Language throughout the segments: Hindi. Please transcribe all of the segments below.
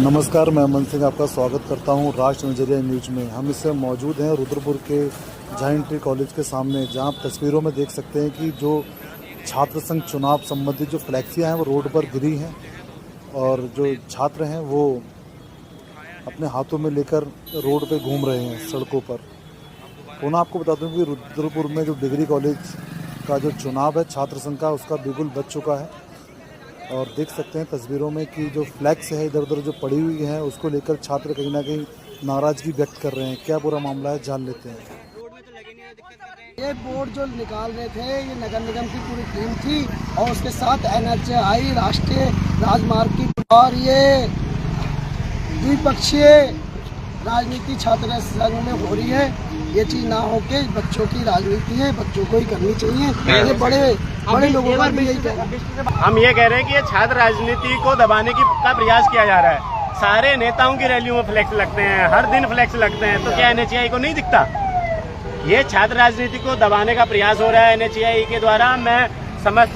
नमस्कार, मैं अमन सिंह आपका स्वागत करता हूं राष्ट्र नजरिया न्यूज में। हम इस समय मौजूद हैं रुद्रपुर के जायंट ट्री कॉलेज के सामने, जहां आप तस्वीरों में देख सकते हैं कि जो छात्र संघ चुनाव संबंधित जो फ्लैक्सियां हैं वो रोड पर गिरी हैं और जो छात्र हैं वो अपने हाथों में लेकर रोड पे घूम रहे हैं सड़कों पर। पुनः आपको बता दूं कि रुद्रपुर में जो डिग्री कॉलेज का जो चुनाव है छात्र संघ का, उसका बिगुल बज चुका है और देख सकते हैं तस्वीरों में कि जो फ्लैक्स है इधर उधर जो पड़ी हुई है उसको लेकर छात्र कहीं ना कहीं नाराजगी व्यक्त कर रहे हैं। क्या पूरा मामला है, जान लेते हैं। ये बोर्ड जो निकाल रहे थे ये नगर निगम की पूरी टीम थी और उसके साथ NHAI राष्ट्रीय राजमार्ग की, और ये द्विपक्षीय राजनीति छात्र संघ में हो रही है। ये चीज ना होके बच्चों की राजनीति है, बच्चों को ही करनी चाहिए। ये बड़े लोगों का भी यही कहना। हम ये कह रहे हैं कि ये छात्र राजनीति को दबाने का प्रयास किया जा रहा है। सारे नेताओं की रैलियों में फ्लैक्स लगते हैं, हर दिन फ्लैक्स लगते हैं, तो क्या NHAI को नहीं दिखता? ये छात्र राजनीति को दबाने का प्रयास हो रहा है NHAI के द्वारा। मैं समस्त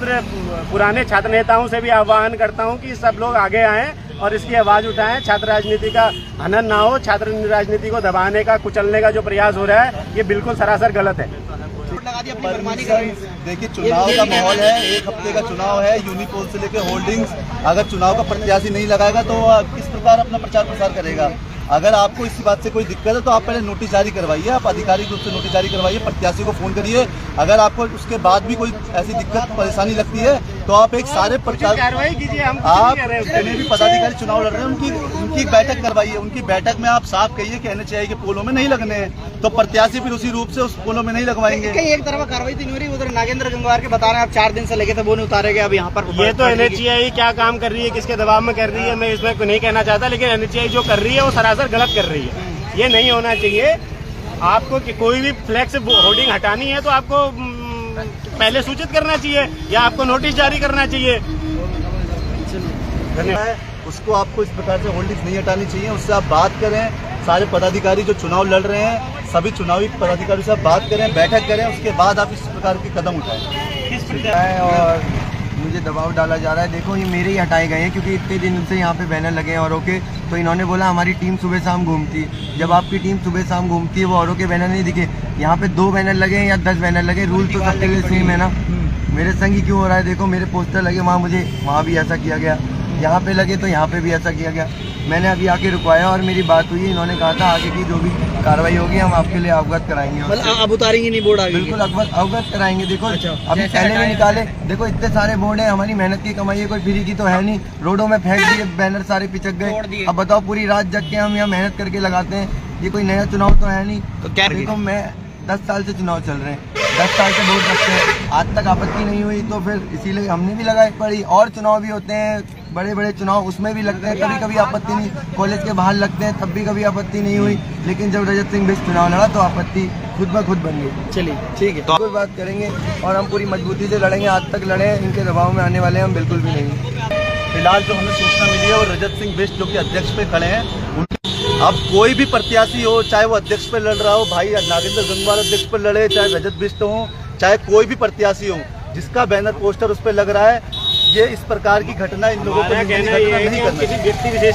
पुराने छात्र नेताओं से भी आह्वान करता हूं कि सब लोग आगे आएं और इसकी आवाज उठाएं। छात्र राजनीति का हनन ना हो। छात्र राजनीति को दबाने का, कुचलने का जो प्रयास हो रहा है ये बिल्कुल सरासर गलत है। देखिए, चुनाव का माहौल है, एक हफ्ते का चुनाव है। यूनिपोल से लेकर होल्डिंग्स, अगर चुनाव का प्रत्याशी नहीं लगाएगा तो किस प्रकार अपना प्रचार प्रसार करेगा? अगर आपको इसी बात से कोई दिक्कत है तो आप पहले नोटिस जारी करवाइए, आप आधिकारिक रूप से नोटिस जारी करवाइए, प्रत्याशी को फोन करिए। अगर आपको उसके बाद भी कोई ऐसी दिक्कत परेशानी लगती है तो आप एक सारे प्रचार कार्रवाई कीजिए। हम आप जितने भी पदाधिकारी चुनाव लड़ रहे हैं उनकी बैठक करवाइए। उनकी बैठक में आप साफ कहिए कि NHAI के पोलों में नहीं लगने हैं, तो प्रत्याशी फिर उसी रूप से उस पोलों में नहीं लगवाएंगे। एक तरफा कार्रवाई तो नहीं हो रही। उधर नागेंद्र गंगवार के बता रहे हैं आप 4 दिन से लगे थे, वो नहीं उतारे गए। अब यहाँ पर ये तो NHAI क्या काम कर रही है, किसके दबाव में कर रही है, मैं इसमें नहीं कहना चाहता, लेकिन NHAI जो कर रही है वो सरासर गलत कर रही है। ये नहीं होना चाहिए। आपको कि कोई भी फ्लैक्स होर्डिंग हटानी है तो आपको पहले सूचित करना चाहिए या आपको नोटिस जारी करना चाहिए। उसको आपको इस प्रकार से होल्डिंग्स नहीं हटानी चाहिए। उससे आप बात करें, सारे पदाधिकारी जो चुनाव लड़ रहे हैं सभी चुनावी पदाधिकारी से आप बात करें, बैठक करें, उसके बाद आप इस प्रकार के कदम उठाएं। और मुझे दबाव डाला जा रहा है। देखो, ये मेरे ही हटाए गए हैं क्योंकि इतने दिन से यहाँ पे बैनर लगे हैं औरों के। तो इन्होंने बोला हमारी टीम सुबह शाम घूमती है। जब आपकी टीम सुबह शाम घूमती है वो औरों के बैनर नहीं दिखे। यहाँ पे 2 बैनर लगे हैं या 10 बैनर लगे, रूल तो सबके लिए सेम है ना। मेरे संग ही क्यों हो रहा है? देखो, मेरे पोस्टर लगे वहाँ भी ऐसा किया गया, यहाँ पे लगे तो यहाँ पे भी ऐसा किया गया। मैंने अभी आके रुकवाया और मेरी बात हुई। इन्होंने कहा था आगे की जो भी कार्रवाई होगी हम आपके लिए अवगत कराएंगे। अब उतारेंगे नहीं बोर्ड? बिल्कुल अवगत कराएंगे। देखो, अभी पहले भी निकाले। देखो, इतने सारे बोर्ड हैं, हमारी मेहनत की कमाई है, कोई फ्री की तो है नहीं। रोडों में फेंक दिए, बैनर सारे पिचक गए। अब बताओ, पूरी रात जग के हम यहाँ मेहनत करके लगाते हैं। ये कोई नया चुनाव तो है नहीं। तो क्या देखो, मैं 10 साल से चुनाव चल रहे हैं, 10 साल से वोट रखते हैं, आज तक आपत्ति नहीं हुई। तो फिर इसीलिए हमने भी लगाई पड़ी। और चुनाव भी होते हैं, बड़े बड़े चुनाव, उसमें भी लगते हैं, कभी कभी आपत्ति नहीं। कॉलेज के बाहर लगते हैं तब भी कभी आपत्ति नहीं हुई। लेकिन जब रजत सिंह बिष्ट चुनाव लड़ा तो आपत्ति खुद ब खुद बन गई। चलिए ठीक है, बिल्कुल बात करेंगे और हम पूरी मजबूती से लड़ेंगे। आज तक लड़े, इनके दबाव में आने वाले हम बिल्कुल भी नहीं। फिलहाल जो हमें सूचना मिली है वो रजत सिंह बिष्ट जो कि अध्यक्ष पे खड़े हैं। अब कोई भी प्रत्याशी हो, चाहे वो अध्यक्ष पे लड़ रहा हो, भाई नागेंद्र गंगवार अध्यक्ष पे लड़े, चाहे रजत बिष्ट हो, चाहे कोई भी प्रत्याशी हो, जिसका बैनर पोस्टर उस पर लग रहा है, ये इस प्रकार की घटना इन लोगों को नहीं करना चाहिए।